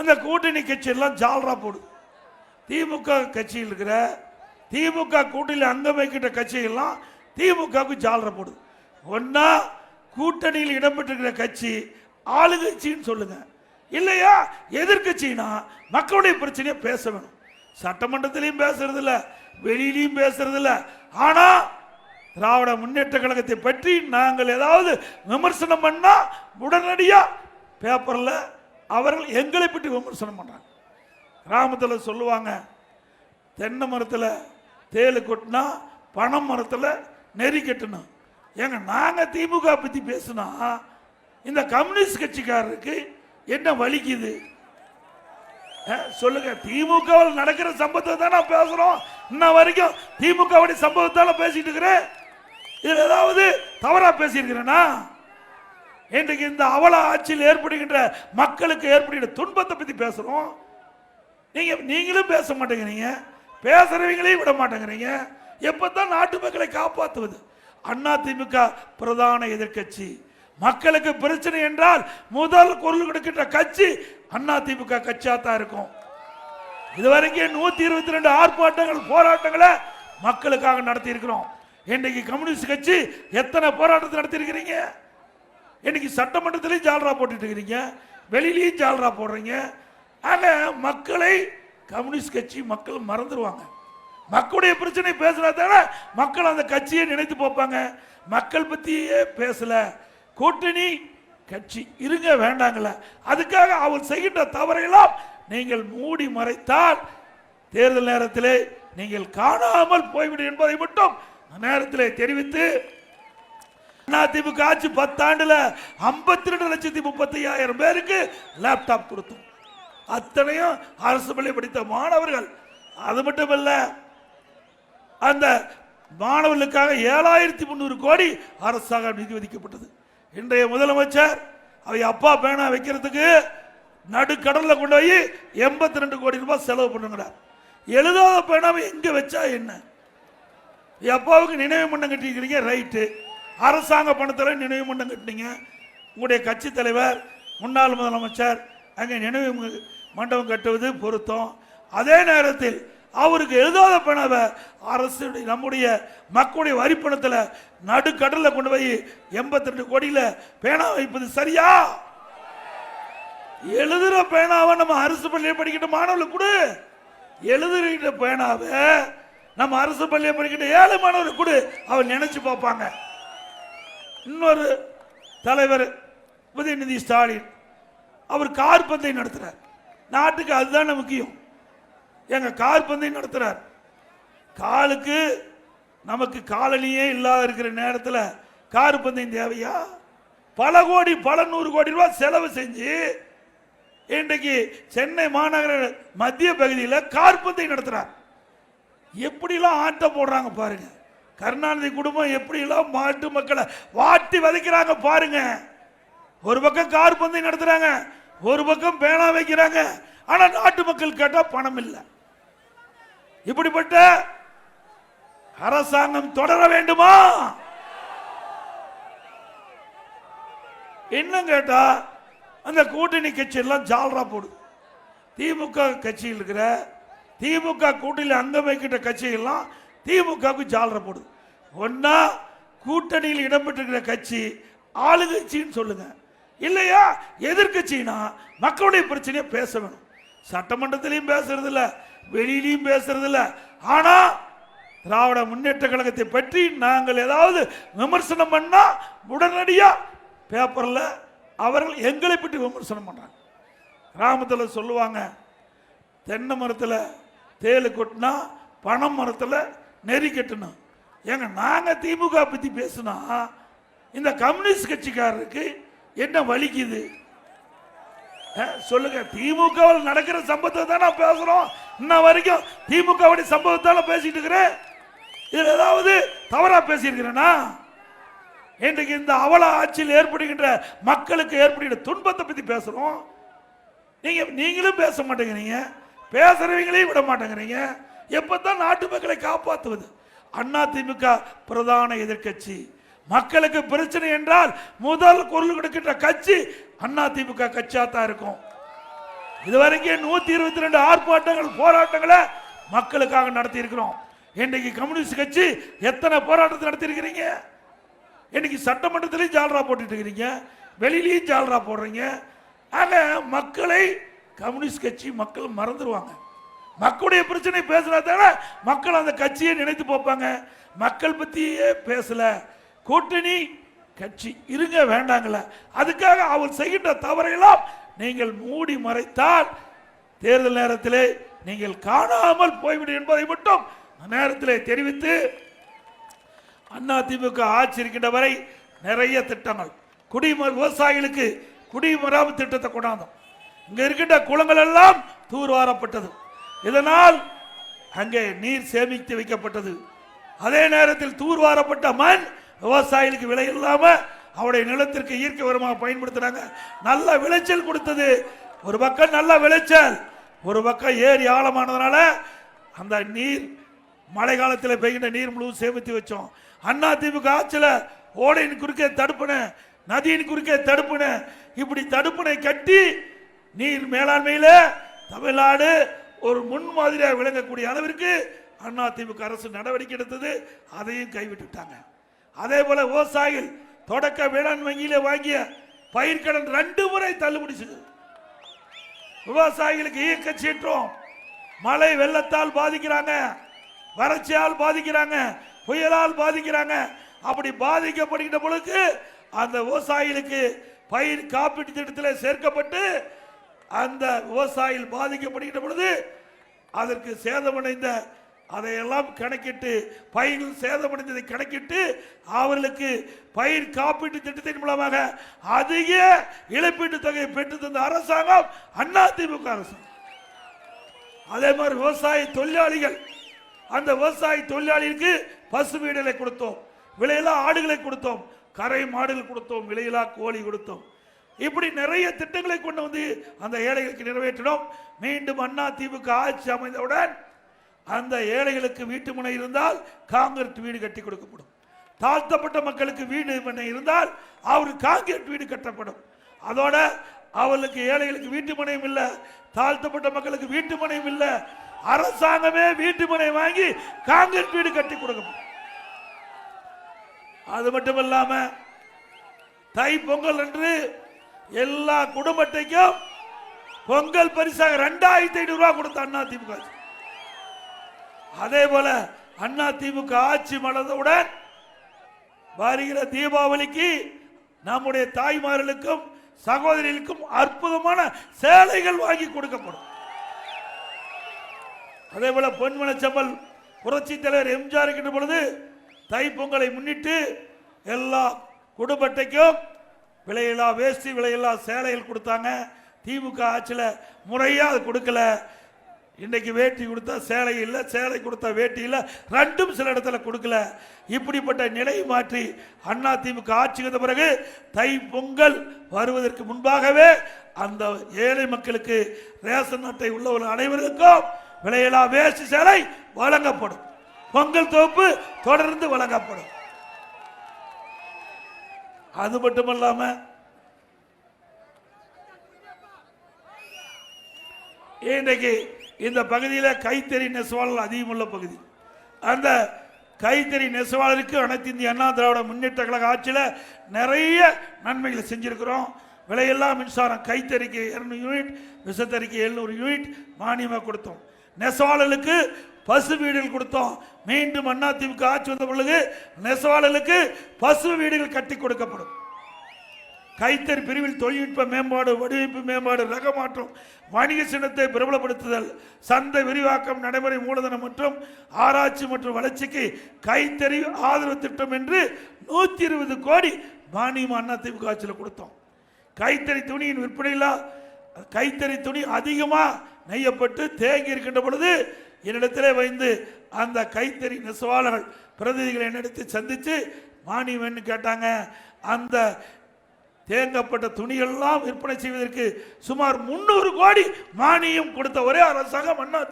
அந்த கூட்டணி கட்சியெல்லாம் ஜால்ரா போடுது. திமுக கட்சியில் இருக்கிற திமுக கூட்டணியில் அங்கம் வைக்கின்ற கட்சியெல்லாம் திமுகவுக்கு ஜால்ரா போடுது. ஒன்னா கூட்டணியில் இடம்பெற்றிருக்கிற கட்சி ஆளுங்கட்சின்னு சொல்லுங்க, இல்லையா எதிர்கட்சினா மக்களுடைய பிரச்சனையை பேச வேணும். சட்டமன்றத்திலையும் பேசுறது இல்ல, வெளியிலையும் பேசுறது இல்ல. ஆனா திராவிட முன்னேற்ற கழகத்தை பற்றி நாங்கள் ஏதாவது விமர்சனம் பண்ணா உடனடியா பேப்பர்ல அவர்கள் எங்களை பற்றி விமர்சனம் பண்றாங்க. கிராமத்தில் சொல்லுவாங்க, தென்னை மரத்தில் தேலு கொட்டினா பனை மரத்தில் நெறி கட்டணும். ஏங்க நாங்க திமுக பத்தி பேசினா இந்த கம்யூனிஸ்ட் கட்சிக்காரருக்கு என்ன வலிக்குது சொல்லுங்க? திமுக நடக்கிற சம்பவத்தை தான் நான் பேசுறோம். இன்ன வரைக்கும் திமுக சம்பவத்தால பேசிட்டு இருக்கிறேன். இதுல ஏதாவது தவறா பேசியிருக்கிறேன்னா? இன்றைக்கு இந்த அவல ஆட்சியில் ஏற்படுகின்ற மக்களுக்கு ஏற்படுகின்ற துன்பத்தை பத்தி பேசுறோம். நீங்களும் பேச மாட்டேங்கிறீங்க, பேசுறவங்களையும் விட மாட்டேங்கிறீங்க. எப்பதான் நாட்டு மக்களை காப்பாற்றுவது? அண்ணா திமுக பிரதான எதிர்கட்சி. மக்களுக்கு பிரச்சனை என்றால் முதல் குரல் கொடுக்கின்ற கட்சி அண்ணா திமுக கட்சியா தான் இருக்கும். இதுவரைக்கும் 122 ஆர்ப்பாட்டங்கள் போராட்டங்களை மக்களுக்காக நடத்தி இருக்கிறோம். இன்னைக்கு கம்யூனிஸ்ட் கட்சி எத்தனை போராட்டத்தை நடத்தி இருக்கிறீங்க? இன்னைக்கு சட்டமன்றத்திலையும் ஜால்ரா போட்டுட்டு இருக்கிறீங்க, வெளியிலையும் ஜால்ரா போடுறீங்க. ஆக மக்களை கம்யூனிஸ்ட் கட்சி மக்கள் மறந்துடுவாங்க. மக்களுடைய பிரச்சனை பேசுறா தானே மக்கள் அந்த கட்சியை நினைத்து பார்ப்பாங்க. மக்கள் பத்தியே பேசல, கூட்டணி கட்சி இருங்க வேண்டாங்கள. அதுக்காக அவர் செய்கின்ற தவறையெல்லாம் நீங்கள் மூடி மறைத்தால் தேர்தல் நேரத்திலே நீங்கள் காணாமல் போய்விடும் என்பதை மட்டும் நேரத்தில் தெரிவித்து, அதிமுக ஆட்சி 10 ஆண்டுல 52,35,000 பேருக்கு லேப்டாப் கொடுத்தோம். அத்தனையும் அரசு பள்ளி படித்த மாணவர்கள். அது மட்டுமல்ல, அந்த மாணவர்களுக்காக 7,300 கோடி அரசாங்கம் நிதி ஒதுக்கப்பட்டது. இன்றைய முதலமைச்சர் அவை அப்பா பேனா வைக்கிறதுக்கு நடுக்கடல்ல கொண்டு போய் 82 கோடி ரூபாய் செலவு பண்ணுங்கிறார். எழுதாத பேனாவை எங்க வச்சா என்ன? அப்பாவுக்கு நினைவு மண்டம் கட்டிக்கிறீங்க, ரைட்டு. அரசாங்க பணத்தில் நினைவு மண்டம் கட்டினீங்க. உங்களுடைய கட்சி தலைவர் முன்னாள் முதலமைச்சர் அங்கே நினைவு மண்டபம் கட்டுவது பொருத்தம். அதே நேரத்தில் அவருக்கு எழுதாத பேனாவை அரசு நம்முடைய மக்களுடைய வரிப்பணத்தில் நடுக்கடல்ல கொண்டு போய் 82 கோடியில பேனா வைப்பது சரியா? எழுதுற பேனாவை நம்ம அரசு பள்ளியை படிக்கிற மாணவர்களுக்கு கொடு. எழுதுகிற பேனாவை நம்ம அரசு பள்ளியை படிக்கிற 7 மாணவர்களுக்கு கொடு. அவர் நினைச்சு பார்ப்பாங்க. இன்னொரு தலைவர் உதயநிதி ஸ்டாலின், அவர் கார் பந்தயம் நடத்துறார். நாட்டுக்கு அதுதானே முக்கியம். எங்க கார் பந்தயம் நடத்துறார். காலுக்கு நமக்கு காலனியே இல்லாத இருக்கிற நேரத்தில் கார் பந்தயம் தேவையா? பல கோடி, பல 100 கோடி ரூபாய் செலவு செஞ்சு இன்றைக்கு சென்னை மாநகர மத்திய பகுதியில் கார் பந்தயம் நடத்துறார். எப்படிலாம் ஆட்டம் போடுறாங்க பாருங்க. கருணாநிதி குடும்பம் எப்படிலாம் மாட்டு மக்களை வாட்டி வதைக்கிறாங்க பாருங்க. ஒரு பக்கம் கார் பந்தயம் நடத்துறாங்க, ஒரு பக்கம் பேனா வைக்கிறாங்க. ஆனா நாட்டு மக்கள் கேட்டா பணம் இல்லை. இப்படிப்பட்ட அரசாங்கம் தொடர வேண்டுமா? இன்னும் கேட்டா அந்த கூட்டணி கட்சியெல்லாம் ஜால்ரா போடுது. திமுக கட்சியில் இருக்கிற திமுக கூட்டணியில் அங்கம் வைக்கின்ற கட்சியெல்லாம் திமுகவுக்கு ஜால்ரா போடுது. ஒன்னா கூட்டணியில் இடம்பெற்றிருக்கிற கட்சி ஆளுங்கட்சின்னு சொல்லுங்க, இல்லையா எதிர்கட்சினா மக்களுடைய பிரச்சனையை பேச வேணும். சட்டமன்றத்திலையும் பேசுறது இல்ல, வெளியிலையும் பேசுறது இல்ல. ஆனா திராவிட முன்னேற்ற கழகத்தை பற்றி நாங்கள் ஏதாவது விமர்சனம் பண்ணா உடனடியா பேப்பர்ல அவர்கள் எங்களை பற்றி விமர்சனம் பண்றாங்க. கிராமத்தில் சொல்லுவாங்க, தென்னை மரத்தில் தேலு கொட்டினா பனை மரத்தில் நெறி கட்டணும். ஏங்க நாங்க திமுக பத்தி பேசினா இந்த கம்யூனிஸ்ட் கட்சிக்காரருக்கு என்ன வலிக்குது சொல்லுங்க? திமுக நடக்கிற சம்பவத்தை தான் நான் பேசுறோம். இன்ன வரைக்கும் திமுக சம்பவத்தால பேசிட்டு இருக்கிறேன். இதுல ஏதாவது தவறா பேசியிருக்கிறேன்னா? இன்றைக்கு இந்த அவல ஆட்சியில் ஏற்படுகின்ற மக்களுக்கு ஏற்படுகின்ற துன்பத்தை பத்தி பேசுறோம். நீங்களும் பேச மாட்டேங்கிறீங்க, பேசுறவங்களையும் விட மாட்டேங்கிறீங்க. எப்பதான் நாட்டு மக்களை காப்பாற்றுவது? அண்ணா திமுக பிரதான எதிர்கட்சி. மக்களுக்கு பிரச்சனை என்றால் முதல் குரல் கொடுக்கின்ற கட்சி அண்ணா திமுக கட்சியா தான் இருக்கும். இதுவரைக்கும் 122 ஆர்ப்பாட்டங்கள் போராட்டங்களை மக்களுக்காக நடத்தி இருக்கிறோம். இன்னைக்கு கம்யூனிஸ்ட் கட்சி எத்தனை போராட்டத்தை நடத்தி இருக்கிறீங்க? இன்னைக்கு சட்டமன்றத்திலையும் ஜால்ரா போட்டுட்டு இருக்கிறீங்க, வெளியிலையும் ஜால்ரா போடுறீங்க. ஆக மக்களை கம்யூனிஸ்ட் கட்சி மக்கள் மறந்துடுவாங்க. மக்களுடைய பிரச்சனை பேசுறதால மக்கள் அந்த கட்சியை நினைத்து பார்ப்பாங்க. மக்கள் பத்தியே பேசல, கூட்டணி கட்சி இருங்க வேண்டாங்கள, அதுக்காக அவர் செய்கின்ற தவறையெல்லாம் நீங்கள் மூடி மறைத்தால் தேர்தல் நேரத்திலே நீங்கள் காணாமல் போய்விடும் என்பதை மட்டும் நேரத்தில் தெரிவித்து, அதிமுக ஆட்சி இருக்கின்ற வரை நிறைய திட்டங்கள் விவசாயிகளுக்கு குடிமராமத்து திட்டத்தை கொண்டாந்தோம். இங்க இருக்கின்ற குளங்கள் எல்லாம் தூர்வாரப்பட்டது. இதனால் அங்கே நீர் சேமித்து வைக்கப்பட்டது. அதே நேரத்தில் தூர்வாரப்பட்ட மண் விவசாயிகளுக்கு விலை இல்லாம அவருடைய நிலத்திற்கு இயற்கை உரமாக பயன்படுத்துறாங்க. நல்ல விளைச்சல் கொடுத்தது. ஒரு பக்கம் நல்ல விளைச்சல், ஒரு பக்கம் ஏரி ஆழமானதுனால அந்த நீர் மழை காலத்தில் பெய்கின்ற நீர் முழுவதும் சேமித்து வச்சோம். அதிமுக ஆட்சியில் ஓடையின் குறுக்கே தடுப்பணை, நதியின் குறுக்கே தடுப்பணை, இப்படி தடுப்பணை கட்டி நீர் மேலாண்மையில தமிழ்நாடு ஒரு முன்மாதிரியாக விளங்கக்கூடிய அளவிற்கு அதிமுக அரசு நடவடிக்கை எடுத்தது. அதையும் கைவிட்டுட்டாங்க. அதே போல விவசாயிகள் தொடக்க வேளாண் வங்கியில வாங்கிய பயிர்க்கடன் 2 முறை தள்ளுபடி செய்தது. விவசாயிகளுக்கு இயக்க சீற்றம், மழை வெள்ளத்தால் பாதிக்கிறாங்க, வறட்சியால் பாதிக்கிறாங்க, புயலால் பாதிக்கிறாங்க. அப்படி பாதிக்கப்படுகின்ற பொழுது அந்த விவசாயிகளுக்கு பயிர் காப்பீட்டு திட்டத்தில் சேர்க்கப்பட்டு அந்த விவசாயிகள் பாதிக்கப்படுகின்ற பொழுது அதற்கு சேதமடைந்த அதையெல்லாம் கணக்கிட்டு பயிர்கள் சேதமடைந்ததை கணக்கிட்டு அவர்களுக்கு பயிர் காப்பீட்டு திட்டத்தின் மூலமாக அதிக இழப்பீட்டு தொகையை பெற்று தந்த அரசாங்கம் அதிமுக அரசாங்கம். அதே மாதிரி விவசாய தொழிலாளிகள், அந்த விவசாய தொழிலாளிகளுக்கு பசு வீடுகளை கொடுத்தோம், விலையில்லா ஆடுகளை கொடுத்தோம், கரை மாடுகள் கொடுத்தோம், விலையில்லா கோழி கொடுத்தோம். இப்படி நிறைய திட்டங்களை கொண்டு வந்து அந்த ஏழைகளுக்கு நிறைவேற்றினோம். மீண்டும் அதிமுக ஆட்சி அமைந்தவுடன் அந்த ஏழைகளுக்கு வீட்டு மனை இருந்தால் காங்கிரீட் வீடு கட்டி கொடுக்கப்படும். தாழ்த்தப்பட்ட மக்களுக்கு வீடு மனை இருந்தால் அவருக்கு காங்கிரீட் வீடு கட்டப்படும். அதோட அவர்களுக்கு ஏழைகளுக்கு வீட்டு மனையும் இல்லை, தாழ்த்தப்பட்ட மக்களுக்கு வீட்டு மனையும் இல்லை, அரசாங்கமே வீட்டு மனை வாங்கி காங்கிரீட் வீடு கட்டி கொடுக்கப்படும். அது மட்டுமல்லாம தை பொங்கல் அன்று எல்லா குடும்ப அட்டைக்கும் பொங்கல் பரிசாக 2500 ரூபாய் கொடுத்த அதிமுக. அதே போல அதிமுக ஆட்சி மலர்ந்தவுடன் வருகிற தீபாவளிக்கு நம்முடைய தாய்மார்களுக்கும் சகோதரிகளுக்கும் அற்புதமான சேலைகள் வாங்கி கொடுக்கப்படும். அதே போல பொன்மனச்செம்மல் புரட்சி தலைவர் எம்ஜிஆர் இருக்கின்ற பொழுது தை பொங்கலை முன்னிட்டு எல்லா குடும்ப அட்டைக்கும் விலையில்லா வேஷ்டி, விலையில்லா சேலைகள் கொடுத்தாங்க. திமுக ஆட்சியில் முறையா அது கொடுக்கல. இன்னைக்கு வேட்டி கொடுத்தா சேலை இல்லை, சேலை கொடுத்தா வேட்டி இல்லை, ரெண்டும் சில இடத்துல கொடுக்கல. இப்படிப்பட்ட நிலையை மாற்றி அதிமுக ஆட்சி வந்த பிறகு தை பொங்கல் வருவதற்கு முன்பாகவே அந்த ஏழை மக்களுக்கு ரேஷன் அட்டை உள்ளவர்கள் அனைவருக்கும் விலையில்லா வேஷ்டி சேலை வழங்கப்படும். பொங்கல் தொகுப்பு தொடர்ந்து வழங்கப்படும். அது மட்டுமல்லாம இன்றைக்கு இந்த பகுதியில் கைத்தறி நெசவாளர் அதிகமுள்ள பகுதி. அந்த கைத்தறி நெசவாளருக்கு அனைத்து இந்திய அண்ணா திராவிட முன்னேற்ற கழக ஆட்சியில் நிறைய நன்மைகளை செஞ்சிருக்கிறோம். விலையில்லா மின்சாரம் கைத்தறிக்கு 200 யூனிட், விசத்தறிக்கு 700 யூனிட் மானியமாக கொடுத்தோம். நெசவாளர்களுக்கு பசு வீடுகள் கொடுத்தோம். மீண்டும் அதிமுக ஆட்சி வந்த பொழுது நெசவாளர்களுக்கு பசு வீடுகள் கட்டி கொடுக்கப்படும். கைத்தறி பிரிவில் தொழில்நுட்ப மேம்பாடு, வடிவமைப்பு மேம்பாடு, ரக மாற்றம், வணிக சின்னத்தை பிரபலப்படுத்துதல், சந்தை விரிவாக்கம், நடைமுறை மூலதனம் மற்றும் ஆராய்ச்சி மற்றும் வளர்ச்சிக்கு கைத்தறி ஆதரவு திட்டம் என்று 120 கோடி மானியம் அதிமுக ஆட்சியில் கொடுத்தோம். கைத்தறி துணியின் விற்பனையில் கைத்தறி துணி அதிகமாக நெய்யப்பட்டு தேங்கி இருக்கின்ற பொழுது என்னிடத்திலே வைந்து அந்த கைத்தறி நெசவாளர்கள் பிரதிநிதிகளை என்னிடத்தை சந்தித்து மானியம் கேட்டாங்க. அந்த தேங்கப்பட்ட துணிகள்லாம் விற்பனை செய்வதற்கு சுமார் 300 கோடி மானியம் கொடுத்த ஒரே அரசாங்கம்